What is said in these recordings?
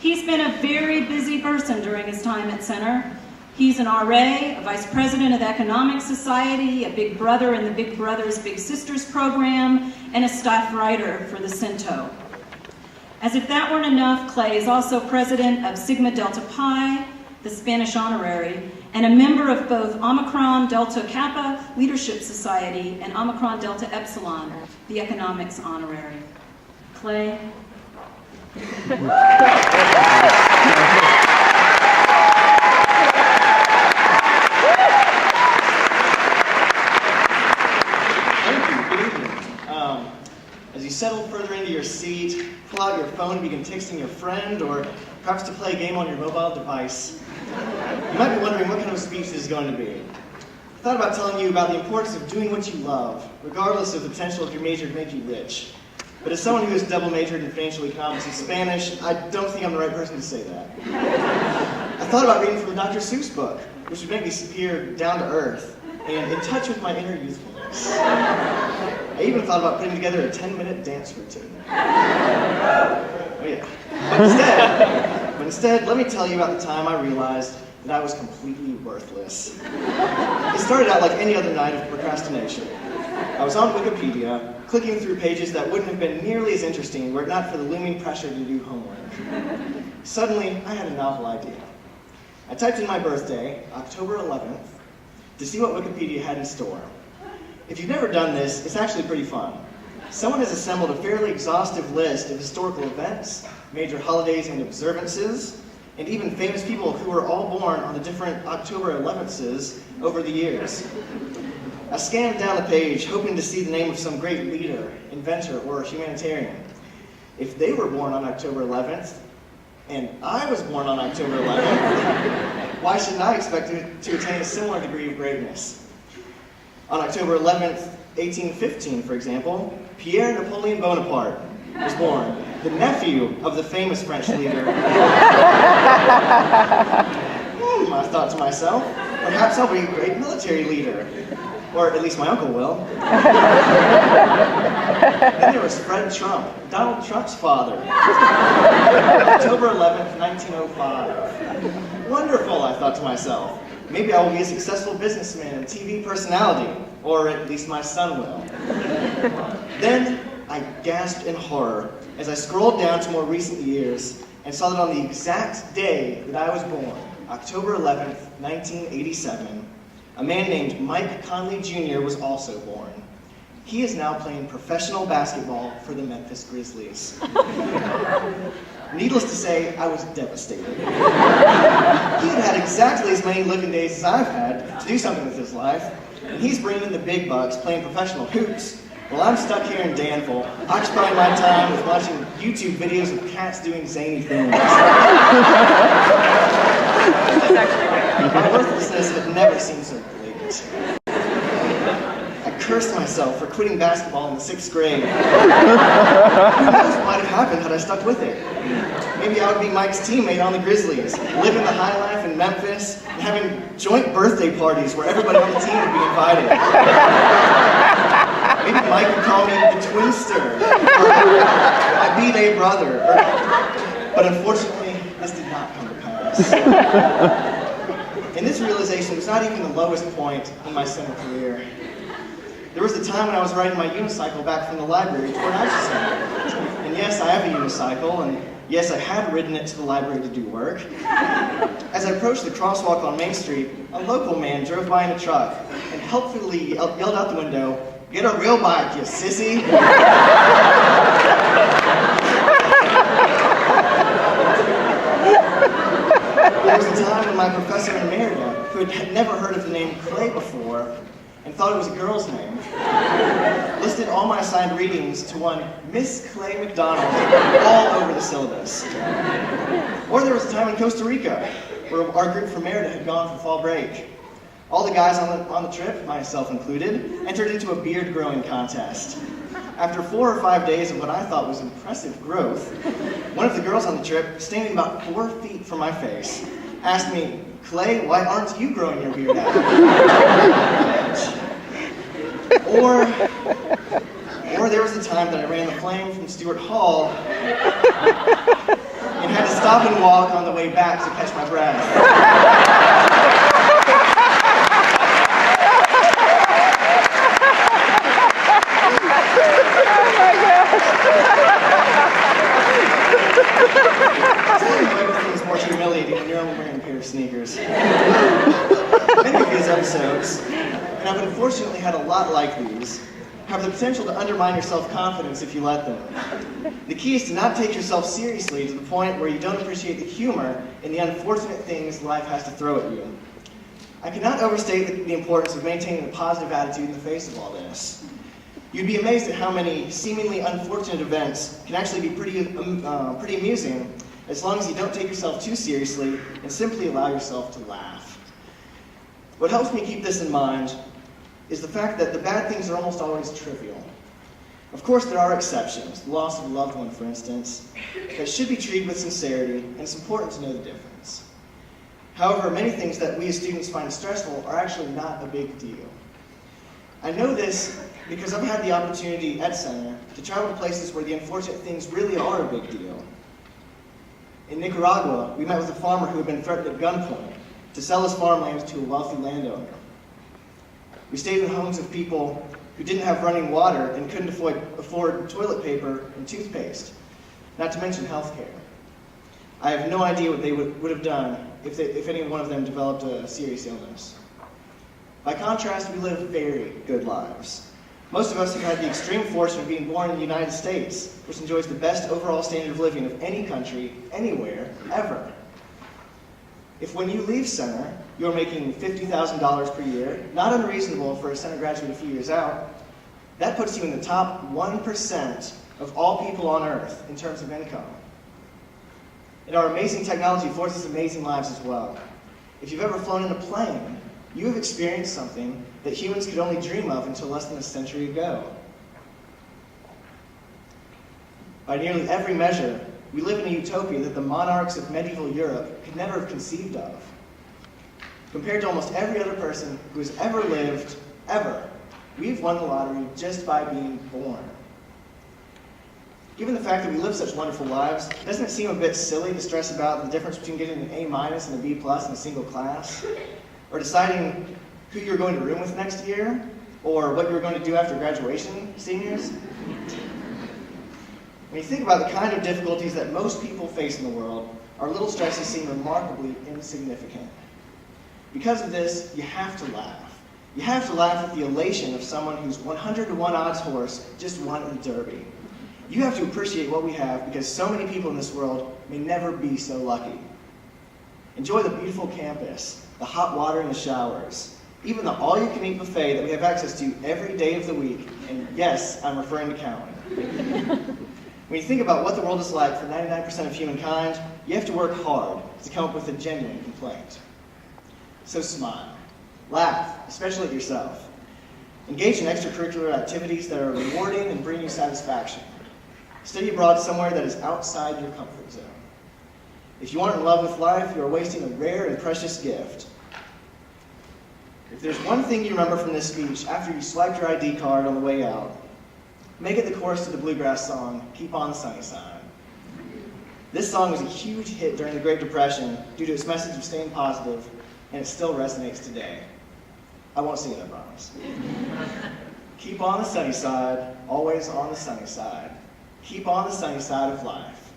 He's been a very busy person during his time at Center. He's an RA, a vice president of the Economic Society, a big brother in the Big Brothers Big Sisters program, and a staff writer for the Cento. As if that weren't enough, Clay is also president of Sigma Delta Pi, the Spanish honorary, and a member of both Omicron Delta Kappa Leadership Society and Omicron Delta Epsilon, the economics honorary. Clay. As you settle further into your seat, pull out your phone and begin texting your friend, or perhaps to play a game on your mobile device. You might be wondering what kind of speech this is going to be. I thought about telling you about the importance of doing what you love, regardless of the potential of your major to make you rich. But as someone who has double majored in financial economics and Spanish, I don't think I'm the right person to say that. I thought about reading from a Dr. Seuss book, which would make me appear down to earth and in touch with my inner youthfulness. I even thought about putting together a 10-minute dance routine. Oh yeah. But instead, let me tell you about the time I realized that I was completely worthless. It started out like any other night of procrastination. I was on Wikipedia, clicking through pages that wouldn't have been nearly as interesting were it not for the looming pressure to do homework. Suddenly, I had a novel idea. I typed in my birthday, October 11th, to see what Wikipedia had in store. If you've never done this, it's actually pretty fun. Someone has assembled a fairly exhaustive list of historical events, major holidays and observances, and even famous people who were all born on the different October 11ths over the years. I scanned down the page, hoping to see the name of some great leader, inventor, or humanitarian. If they were born on October 11th, and I was born on October 11th, why shouldn't I expect to attain a similar degree of greatness? On October 11th, 1815, for example, Pierre Napoleon Bonaparte was born, the nephew of the famous French leader. I thought to myself, perhaps I'll be a great military leader. Or at least my uncle will. Then there was Fred Trump, Donald Trump's father. October 11th, 1905. Wonderful, I thought to myself. Maybe I will be a successful businessman and TV personality, or at least my son will. Then I gasped in horror as I scrolled down to more recent years and saw that on the exact day that I was born, October 11th, 1987, a man named Mike Conley Jr. was also born. He is now playing professional basketball for the Memphis Grizzlies. Needless to say, I was devastated. He had had exactly as many living days as I've had to do something with his life, and he's bringing the big bucks playing professional hoops, while I'm stuck here in Danville, occupying my time with watching YouTube videos of cats doing zany things. My worthlessness had never seemed so blatant. I cursed myself for quitting basketball in the 6th grade. Who knows what might have happened had I stuck with it? Maybe I would be Mike's teammate on the Grizzlies, living the high life in Memphis, and having joint birthday parties where everybody on the team would be invited. Maybe Mike would call me the Twinster, or my B-Day brother. But unfortunately, this did not come to pass. And this realization was not even the lowest point in my Center career. There was a time when I was riding my unicycle back from the library toward Atchison. And yes, I have a unicycle, and yes, I had ridden it to the library to do work. As I approached the crosswalk on Main Street, a local man drove by in a truck and helpfully yelled out the window, "Get a real bike, you sissy!" There was a time when my professor in Merida, who had never heard of the name Clay before, and thought it was a girl's name, listed all my assigned readings to one Miss Clay McDonald all over the syllabus. Or there was a time in Costa Rica, where our group from Merida had gone for fall break. All the guys on the trip, myself included, entered into a beard growing contest. After 4 or 5 days of what I thought was impressive growth, one of the girls on the trip, standing about 4 feet from my face, asked me, "Clay, why aren't you growing your beard out?" Or there was the time that I ran the flame from Stewart Hall and had to stop stop and walk on the way back to catch my breath. It's more humiliating when you're only wearing a pair of sneakers. Many of these episodes, and I've unfortunately had a lot like these, have the potential to undermine your self-confidence if you let them. The key is to not take yourself seriously to the point where you don't appreciate the humor in the unfortunate things life has to throw at you. I cannot overstate the importance of maintaining a positive attitude in the face of all this. You'd be amazed at how many seemingly unfortunate events can actually be pretty amusing as long as you don't take yourself too seriously and simply allow yourself to laugh. What helps me keep this in mind is the fact that the bad things are almost always trivial. Of course, there are exceptions, the loss of a loved one, for instance, that should be treated with sincerity, and it's important to know the difference. However, many things that we as students find stressful are actually not a big deal. I know this because I've had the opportunity at Center to travel to places where the unfortunate things really are a big deal. In Nicaragua, we met with a farmer who had been threatened at gunpoint to sell his farmland to a wealthy landowner. We stayed in homes of people who didn't have running water and couldn't afford toilet paper and toothpaste, not to mention health care. I have no idea what they would have done if any one of them developed a serious illness. By contrast, we live very good lives. Most of us have had the extreme fortune of being born in the United States, which enjoys the best overall standard of living of any country, anywhere, ever. If when you leave Center, you're making $50,000 per year, not unreasonable for a Center graduate a few years out, that puts you in the top 1% of all people on Earth in terms of income. And our amazing technology affords us amazing lives as well. If you've ever flown in a plane, you have experienced something that humans could only dream of until less than a century ago. By nearly every measure, we live in a utopia that the monarchs of medieval Europe could never have conceived of. Compared to almost every other person who has ever lived, ever, we've won the lottery just by being born. Given the fact that we live such wonderful lives, doesn't it seem a bit silly to stress about the difference between getting an A- and a B+ in a single class? Or deciding who you're going to room with next year? Or what you're going to do after graduation, seniors? When you think about the kind of difficulties that most people face in the world, our little stresses seem remarkably insignificant. Because of this, you have to laugh. You have to laugh at the elation of someone whose 100-to-1 odds horse just won the Derby. You have to appreciate what we have because so many people in this world may never be so lucky. Enjoy the beautiful campus, the hot water in the showers, even the all-you-can-eat buffet that we have access to every day of the week. And yes, I'm referring to Cowan. When you think about what the world is like for 99% of humankind, you have to work hard to come up with a genuine complaint. So smile. Laugh, especially at yourself. Engage in extracurricular activities that are rewarding and bring you satisfaction. Study abroad somewhere that is outside your comfort zone. If you aren't in love with life, you are wasting a rare and precious gift. If there's one thing you remember from this speech after you swiped your ID card on the way out, make it the chorus to the bluegrass song, Keep on the Sunny Side. This song was a huge hit during the Great Depression due to its message of staying positive, and it still resonates today. I won't sing it, I promise. Keep on the sunny side, always on the sunny side. Keep on the sunny side of life.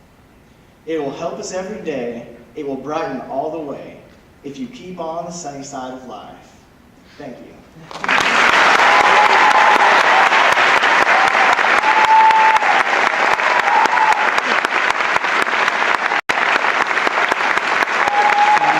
It will help us every day. It will brighten all the way if you keep on the sunny side of life. Thank you.